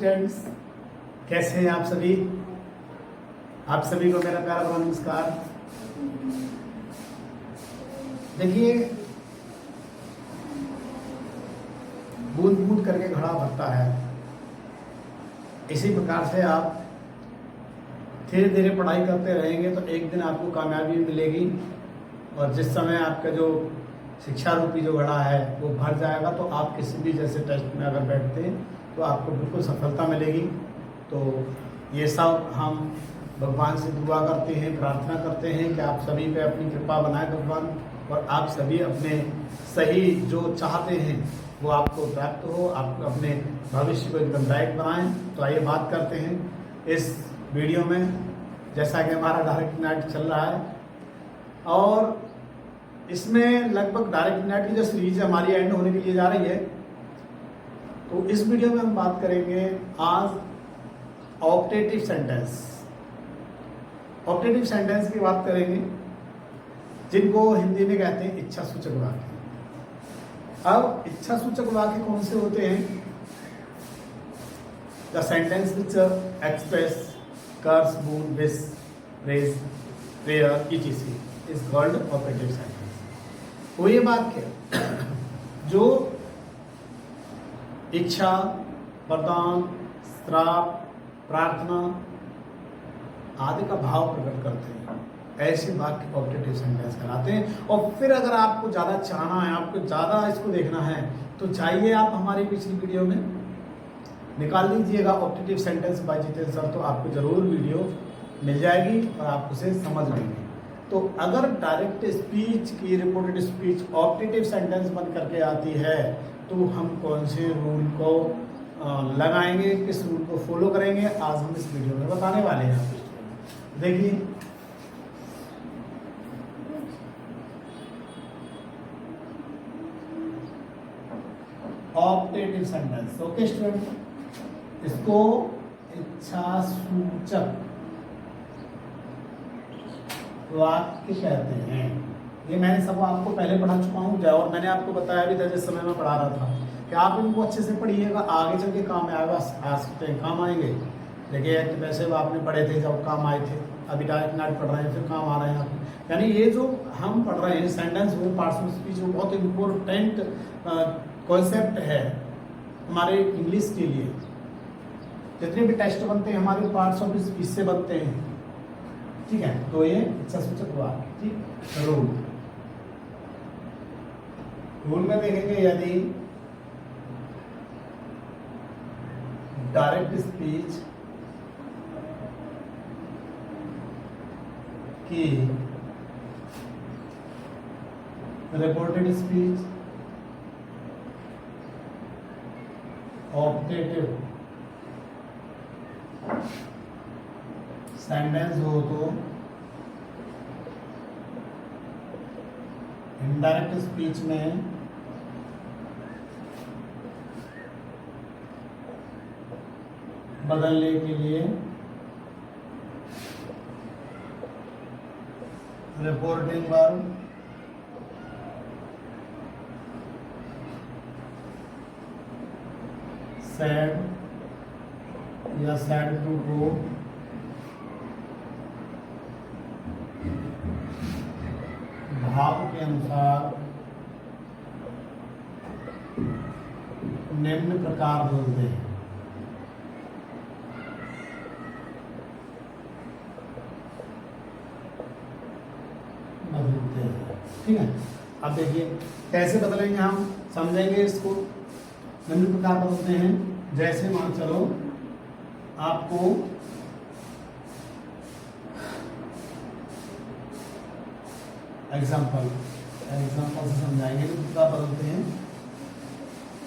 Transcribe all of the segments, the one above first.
Students, कैसे हैं आप सभी? आप सभी को मेरा प्यारा भरा नमस्कार। देखिए, बूंद बूंद करके घड़ा भरता है। इसी प्रकार से आप धीरे धीरे पढ़ाई करते रहेंगे तो एक दिन आपको कामयाबी मिलेगी, और जिस समय आपका जो शिक्षा रूपी जो घड़ा है वो भर जाएगा तो आप किसी भी जैसे टेस्ट में अगर बैठते हैं तो आपको बिल्कुल सफलता मिलेगी। तो ये सब हम भगवान से दुआ करते हैं, प्रार्थना करते हैं कि आप सभी पे अपनी कृपा बनाए भगवान, और आप सभी अपने सही जो चाहते हैं वो आपको प्राप्त हो, आप अपने भविष्य को एकदम ब्राइट बनाएं। तो आइए बात करते हैं इस वीडियो में। जैसा कि हमारा डायरेक्ट नेट चल रहा है और इसमें लगभग डायरेक्ट नेट की जो सीरीज हमारी एंड होने के लिए जा रही है, तो इस वीडियो में हम बात करेंगे आज ऑप्टेटिव सेंटेंस। ऑप्टेटिव सेंटेंस की बात करेंगे जिनको हिंदी में कहते हैं इच्छा सूचक वाक्य। अब इच्छा सूचक वाक्य कौन से होते हैं? The sentence which express curse, boon, wish, praise, prayer, etc is called optative sentence. वो ये वाक्य जो इच्छा, वरदान, श्राप, प्रार्थना आदि का भाव प्रकट करते हैं, ऐसे वाक्य ऑप्टेटिव सेंटेंस कहलाते हैं। और फिर अगर आपको ज़्यादा चाहना है, आपको ज़्यादा इसको देखना है, तो चाहिए आप हमारी पिछली वीडियो में निकाल लीजिएगा optative sentence by Jitendra sir, तो आपको ज़रूर वीडियो मिल जाएगी और आप उसे समझ लेंगे। तो अगर डायरेक्ट स्पीच की रिपोर्टेड स्पीच ऑप्टेटिव सेंटेंस बन करके आती है तो हम कौन से रूल को लगाएंगे, किस रूल को फॉलो करेंगे, आज हम इस वीडियो में बताने वाले हैं। देखिए, ऑप्टेटिव सेंटेंस, ओके स्टूडेंट, इसको इच्छा सूचक वाक्य कहते हैं। ये मैंने सब आपको पहले पढ़ा चुका हूँ, और मैंने आपको बताया भी था जिस समय मैं पढ़ा रहा था कि आप इनको अच्छे से पढ़िएगा, आगे चल के काम आएगा, आ सकते हैं काम आएंगे। देखिए वैसे वो आपने पढ़े थे जब काम आए थे, अभी डायरेक्ट नेट पढ़ रहे हैं फिर काम आ रहे हैं आपको। यानी ये जो हम पढ़ रहे हैं सेंटेंस, वो पार्ट्स ऑफ स्पीच, वो बहुत इम्पोर्टेंट कॉन्सेप्ट है हमारे इंग्लिश के लिए। जितने भी टेस्ट बनते हैं हमारे पार्ट्स ऑफ स्पीच से बनते हैं, ठीक है। तो ये इच्छा सूचक वाक्य, ठीक। रूल में देखेंगे, यदि डायरेक्ट स्पीच की रिपोर्टेड स्पीच ऑप्टेटिव सेंटेंस हो तो इनडायरेक्ट स्पीच में बदलने के लिए रिपोर्टिंग वर्ब सैड या सैड टू गो भाव के अनुसार निम्न प्रकार बोलते हैं। बदलते हैं, ठीक है। अब देखिए कैसे बदलेंगे, हम समझेंगे इसको। निम्न प्रकार बदलते हैं, जैसे मान चलो आपको एग्जाम्पल से समझाएंगे तो कितना बदलते हैं।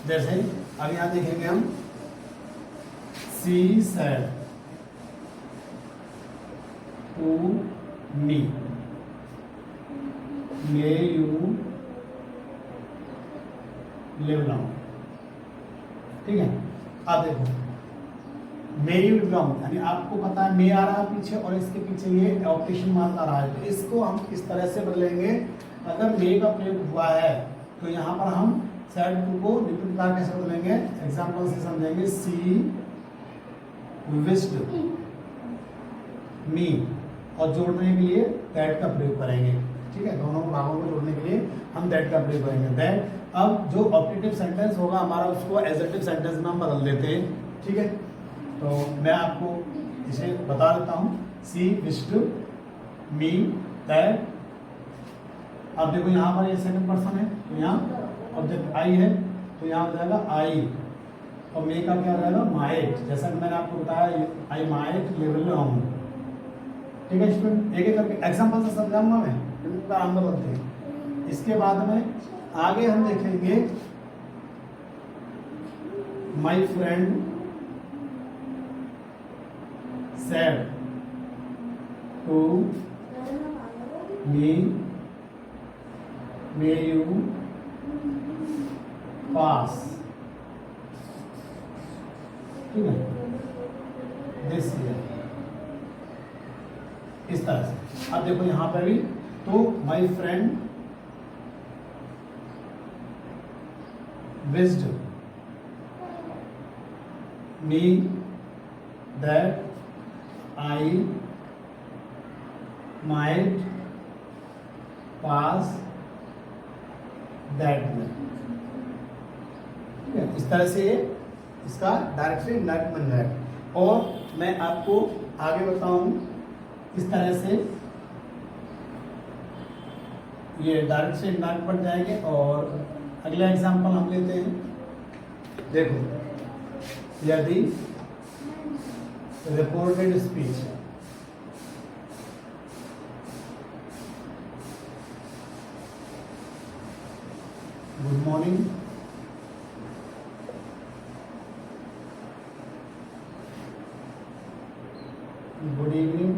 जैसे अब यहाँ देखेंगे हम, she said to me, may you live now, ठीक है। अब देखो, मे यू लिव नाउ यानी आपको पता है मे आ रहा है पीछे और इसके पीछे ये ऑप्टेशन मार्क आ रहा है, तो इसको हम किस तरह से बदलेंगे? अगर मे का प्रयोग हुआ है तो यहाँ पर हम सेड टू को निम्न प्रकार कैसे बदलेंगे? एग्जाम्पल से समझेंगे। सी विश्ड मी, और जोड़ने के लिए दैट का प्रयोग करेंगे। ठीक है, दोनों भागों को जोड़ने के लिए हम दैट का प्रयोग करेंगे। दैट, अब जो ऑब्जेक्टिव सेंटेंस होगा हमारा, उसको एडजेक्टिव सेंटेंस में हम बदल देते हैं। ठीक है, तो मैं आपको इसे बता देता हूँ। सी विश्ड मी दैट। अब देखो यहाँ पर ये सेकंड पर्सन है, तो यहाँ ऑब्जेक्ट आई है, तो यहाँ हो जाएगा आई, और मे का क्या रहेगा, माइट। जैसा कि मैंने आपको बताया, आई माइट लिव लॉन्ग। ठीक है स्टूडेंट, एक एक करके एग्जाम्पल से समझाऊंगा मैं, इनका आम बदलते हैं। इसके बाद में आगे हम देखेंगे my friend said to me may you pass. ठीक है, दिस ईयर, इस तरह से। अब देखो यहां पर भी, तो my friend wished me that I might pass that में। इस तरह से इसका डायरेक्ट से इनडायरेक्ट बन जाएगा। और मैं आपको आगे बताऊं, इस तरह से ये डायरेक्ट से इनडायरेक्ट बन जाएंगे। और अगला एग्जांपल हम लेते हैं। देखो, यदि reported speech good morning, good evening,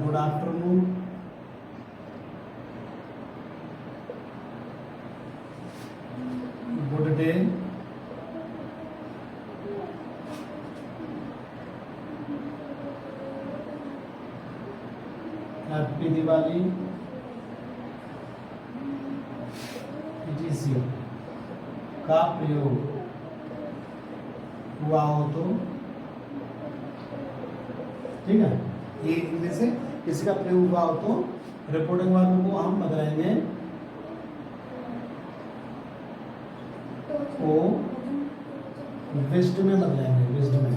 good afternoon, good day, happy Diwali, etc. का प्रयोग हुआ हो तो, ठीक है, ये इनमें से किसी का प्रयोग हुआ हो तो रिपोर्टिंग वर्ब को हम बदलेंगे को विश्ड में बदलेंगे, विश्ड में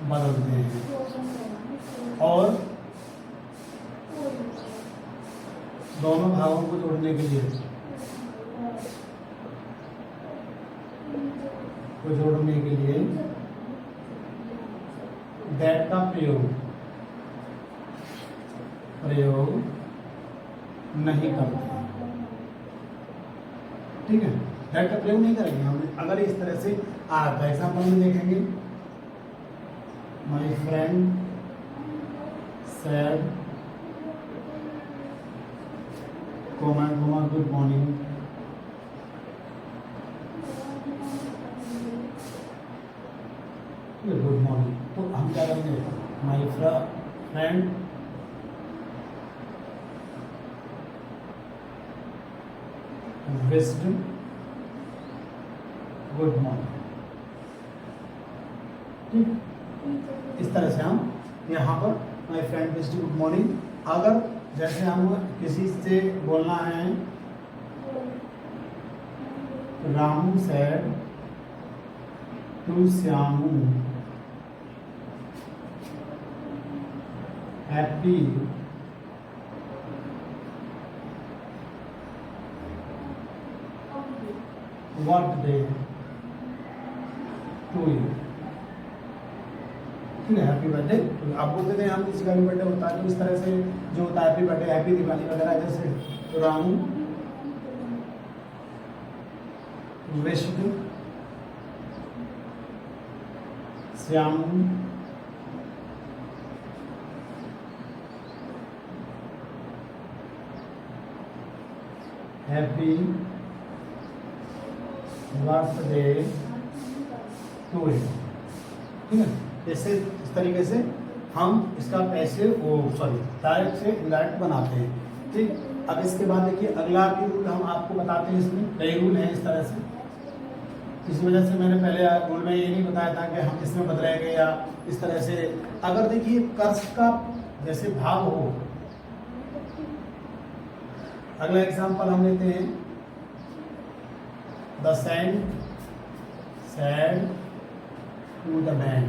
बदलते हैं। और दोनों भागों को जोड़ने के लिए दैट का प्रयोग नहीं करते। ठीक है, दैट का प्रयोग नहीं करेंगे हम। अगर इस तरह से आ रहा था, एग्जाम्पल में देखेंगे, my friend said comma good morning, good morning. तो हम क्या करेंगे, my friend wished good morning. ठीक, इस तरह से हम यहाँ पर my friend wished good morning. अगर जैसे हम किसी से बोलना है, Ramu said to Shyamu happy birthday to you. ठीक है, हैप्पी बर्थडे। आप बोलते थे हम किसी का भी बर्थडे होता है तो इस तरह से जो होता है हैप्पी बर्थडे, हैप्पी दिवाली वगैरह, जैसे तो Ramu wished Shyamu happy birthday to you. ठीक है, जैसे इस तरीके से हम इसका पैसे डायरेक्ट से इनडायरेक्ट बनाते हैं। ठीक। अब इसके बाद देखिए अगला भी रूल हम आपको बताते हैं, इसमें कई रूल हैं इस तरह से। इस वजह से मैंने पहले रूल में ये नहीं बताया था कि हम इसमें बदलेंगे या इस तरह से। अगर देखिए कर्ज का जैसे भाव हो, अगला एग्जांपल हम लेते हैं, the saint said to the man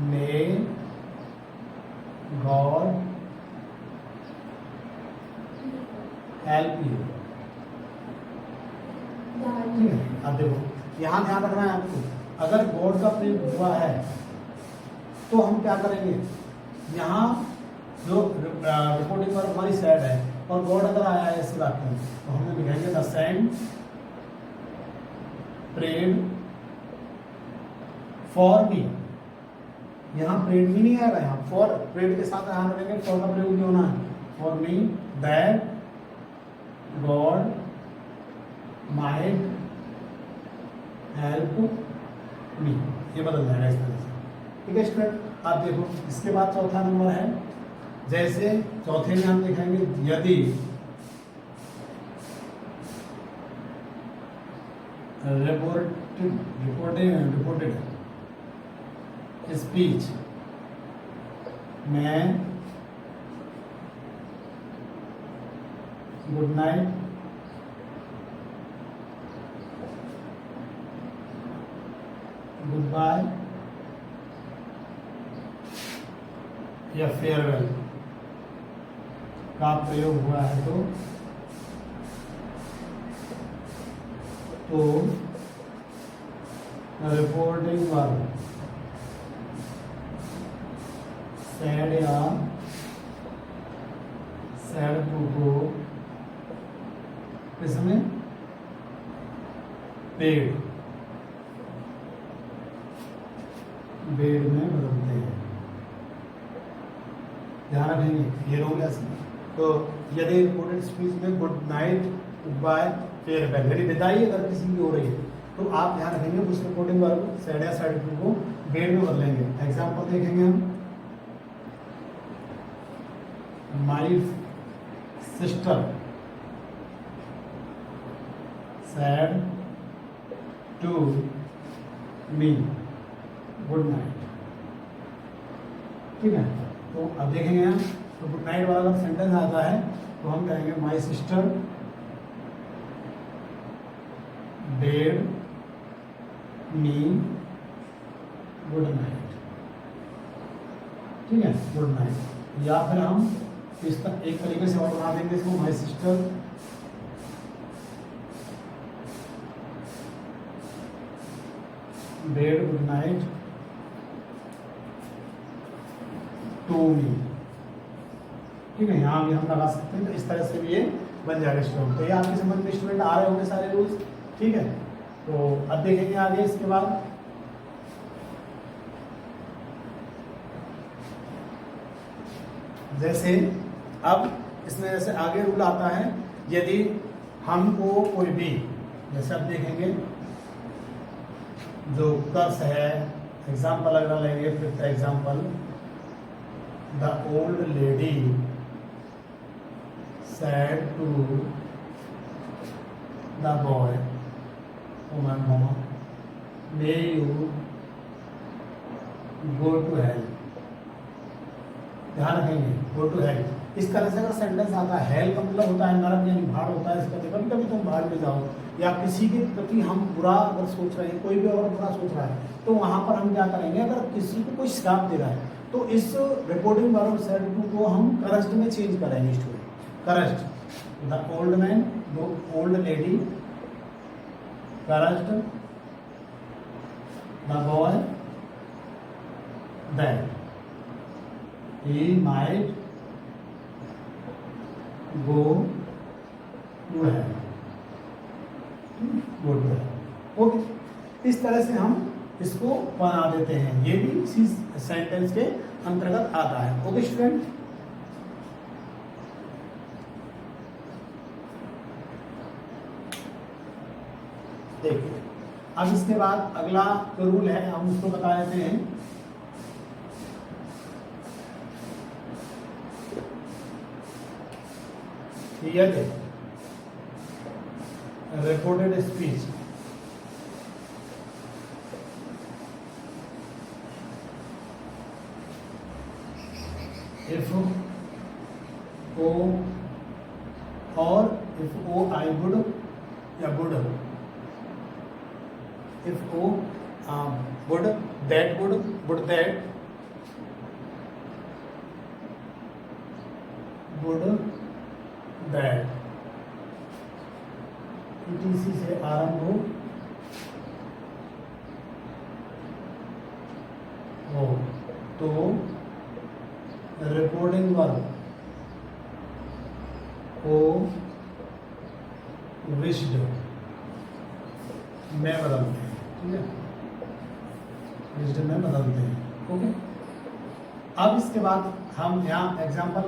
may God help you. ठीक है, अब देखो यहाँ ध्यान रखना है आपको, अगर गॉड का प्रयोग हुआ है तो हम क्या करेंगे, यहाँ जो रिपोर्टिंग वर्ब हमारी सैड है और गॉड अगर आया है इसी वाक्य में, तो हमने लिखेंगे the saint prayed for me. यहाँ प्रेड भी नहीं आएगा, यहाँ फॉर, प्रेड के साथ ध्यान रखेंगे फॉर का प्रयोग नहीं होना है, for me that God might help me, ये बदल जाएगा इस तरह से। ठीक है स्टूडेंट, आप देखो इसके बाद चौथा नंबर है, जैसे चौथे में हम लिखेंगे यदि रिपोर्टेड स्पीच में गुड नाइट गुड बाय या फेयरवेल का प्रयोग हुआ है तो रिपोर्टिंग वर्ब सैड या सैड टू को इसमें पेड बेड में बदलते हैं। ध्यान रखेंगे ये रोल ऐसे। तो यदि रिपोर्टेड स्पीच में good night goodbye farewell यानी विदाई अगर किसी की हो रही है तो आप ध्यान रखेंगे उस रिपोर्टिंग वर्ब सैड या सैड टू को बेड में बदलेंगे। एग्जांपल देखेंगे हम, my sister said to me good night. ठीक है, तो अब देखेंगे हम, तो गुड नाइट वाला अगर सेंटेंस आता है तो हम कहेंगे माई सिस्टर बेड मी गुड नाइट। ठीक है, गुड नाइट। या फिर हम इस एक तरीके से और बना देंगे इसको, my sister bade good night to me. ठीक है, यहाँ भी हम लगा सकते हैं, तो इस तरह से भी ये बन जाएगा स्टूडेंट। तो ये आपके समझ में स्टूडेंट आ रहे होंगे सारे रूल्स। ठीक है, तो अब देखेंगे आगे इसके बाद जैसे अब इसमें जैसे आगे रूल आता है, यदि हमको कोई भी, जैसे अब देखेंगे जो कर्स है, एग्जाम्पल अगर लेंगे, fifth example, the old lady said to the boy, oh my mama, may you go to hell। ध्यान रखेंगे go to hell। इस तरह से अगर सेंटेंस आता है, हेल का मतलब होता है नरक यानी भाड़ होता है इसका। कभी कभी तुम भाड़ में जाओ, या किसी के प्रति हम बुरा अगर सोच रहे हैं, कोई भी अगर बुरा सोच रहा है तो वहां पर हम क्या करेंगे, अगर किसी को कोई श्राप दे रहा है तो इस रिपोर्टिंग वर्ब सेड टू को हम करस्ट में चेंज करेंगे student. Curse, the old man, the old lady, curse the boy that he might go to hell, go to hell. Okay, इस तरह से हम इसको बना देते हैं, ये भी इसी सेंटेंस के अंतर्गत आता है। ओके स्टूडेंट, देखिए अब इसके बाद अगला जो रूल है हम उसको बता देते हैं। यदि reported speech if o or if o I would या would if o would that would that etc से आरंभ हो तो रिपोर्टिंग वर्ब को विश्ड में बदलते हैं, ठीक है, विश्ड में बदलते हैं। ओके, अब इसके बाद हम यहाँ एग्जाम्पल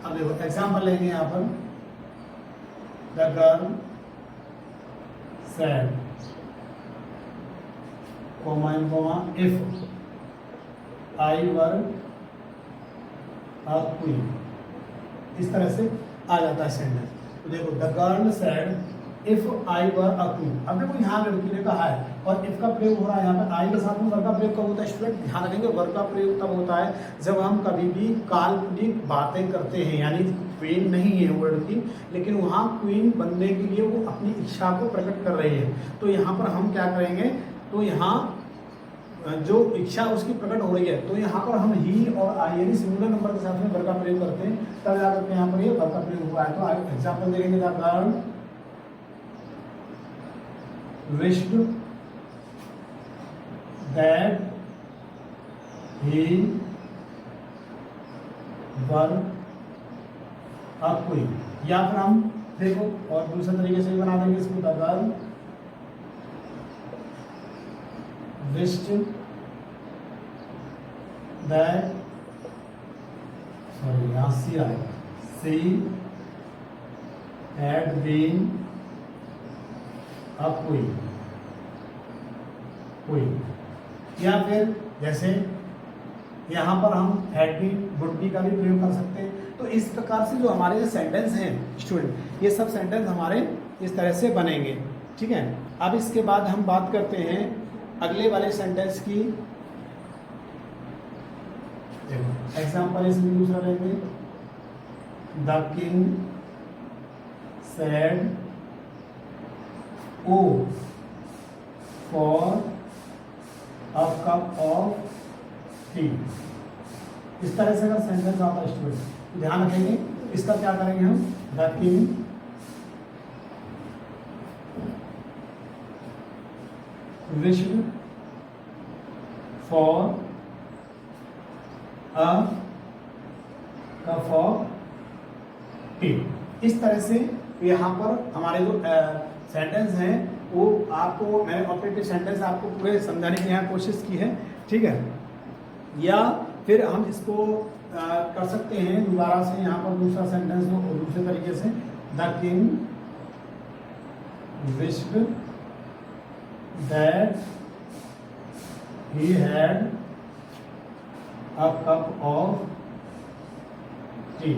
अब देखो एग्जाम्पल लेंगे यहाँ पर the girl said, comma and comma, if I were a queen, इस तरह से आ जाता है सेंटेंस। तो देखो the girl said if I were a queen. अब देखो यहाँ लड़की ने कहा है और इफ का प्रयोग हो रहा है यहाँ पे आई के साथ में वर्ग का प्रयोग कब होता है स्टूडेंट? ध्यान रखेंगे वर्ग का प्रयोग तब होता है जब हम कभी भी काल्पनिक बातें करते हैं, यानी क्वीन नहीं है वो लड़की, लेकिन वहाँ क्वीन बनने के लिए वो अपनी इच्छा को प्रकट कर रही है। तो यहाँ पर हम क्या करेंगे, तो यहाँ जो इच्छा उसकी प्रकट हो रही है तो यहाँ पर हम ही और आई यानी सिंगुलर नंबर के साथ में वर्ग का प्रयोग करते हैं, तब जाकर के यहाँ पर ये वर्ग का प्रयोग हुआ है। तो एग्जाम्पल देखेंगे the girl wished that he were a queen, या फिर हम देखो और दूसरे तरीके से भी बना देंगे इसको द गर्ल wished that यहाँ सी आएगा, सी had been a queen, या फिर जैसे यहाँ पर हम हैड बी वुड बी का भी प्रयोग कर सकते हैं। तो इस प्रकार से जो हमारे सेंटेंस हैं स्टूडेंट, ये सब सेंटेंस हमारे इस तरह से बनेंगे, ठीक है। अब इसके बाद हम बात करते हैं अगले वाले सेंटेंस की। देखो एग्जाम्पल इसमें दूसरा लेंगे the king said O for a cup of tea. इस तरह से अगर सेंटेंस आता है स्टूडेंट ध्यान रखेंगे, इसका क्या करेंगे हम the king wished for a cup of tea. इस तरह से यहाँ पर हमारे जो सेंटेंस हैं वो आपको मैंने ऑपरेटिव सेंटेंस आपको पूरे समझाने की यहाँ कोशिश की है, ठीक है। या फिर हम इसको कर सकते हैं दोबारा से यहाँ पर दूसरा सेंटेंस दूसरे तरीके से the king wished that he had a cup of T,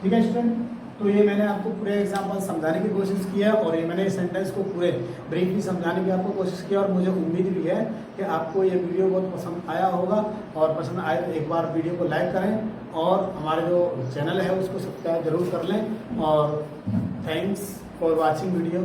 ठीक है स्टूडेंट। तो ये मैंने आपको पूरे एग्जाम्पल समझाने की कोशिश की है और ये मैंने इस सेंटेंस को पूरे ब्रीफली समझाने की आपको कोशिश की और मुझे उम्मीद भी है कि आपको ये वीडियो बहुत पसंद आया होगा, और पसंद आए तो एक बार वीडियो को लाइक करें और हमारे जो चैनल है उसको सब्सक्राइब जरूर कर लें। और थैंक्स फॉर वॉचिंग वीडियो।